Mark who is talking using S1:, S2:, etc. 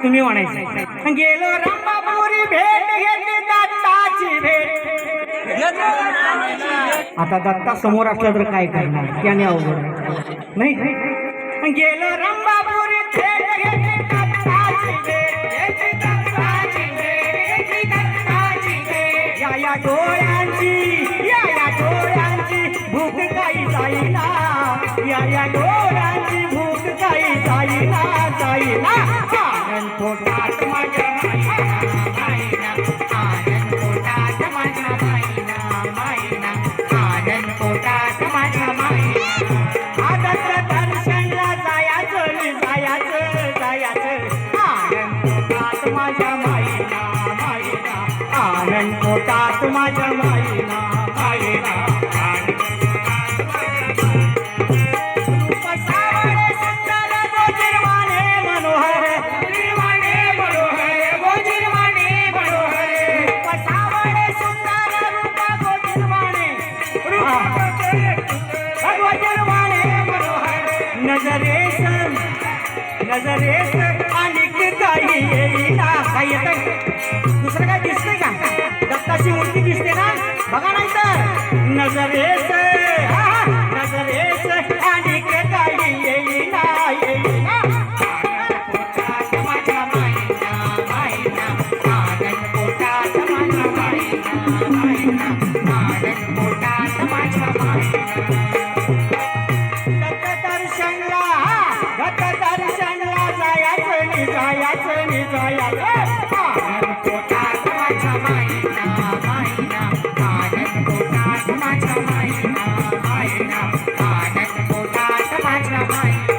S1: तुम्ही म्हणायचं गेलो रंबापुरी भेट घेतली दत्ताची भेट. आता दत्ता समोर असला तर काय करणार त्याने अवघड नाही. गेलो रंबापुरी भेट घेतली दत्ताची भेट, दत्ताची भेट, दत्ताची भेट. या डोळ्यांची या डोळ्यांची भूक काही जाईना, या डोळ्यांची भूक काही जाईना जाईना. आनंद पोटात माझ्या माईना, आनंद पोटात माझ्या माईना, आनंद पोटात माझ्या माईना. आनंद दर्शनला जायचं जायचं, आनंद पोटात माझ्या माईना, आनंद पोटात माझ्या माईना. नजरेस अनेक काही येईना. काय येत दुसरं काय दिसतंय का? दत्ताची मूर्ती दिसते ना, बघा नाही तर नजरेस नजरेस अनेक काही येईना येईना. पोटात माझ्या माईना, आनंद पोटात माझ्या माईना, आनंद पोटात माझ्या माईना. दर्शनला जायचं आनंद पोटात माझ्या माईना, आनंद पोटात माझ्या माईना, आनंद पोटात माझ्या माईना.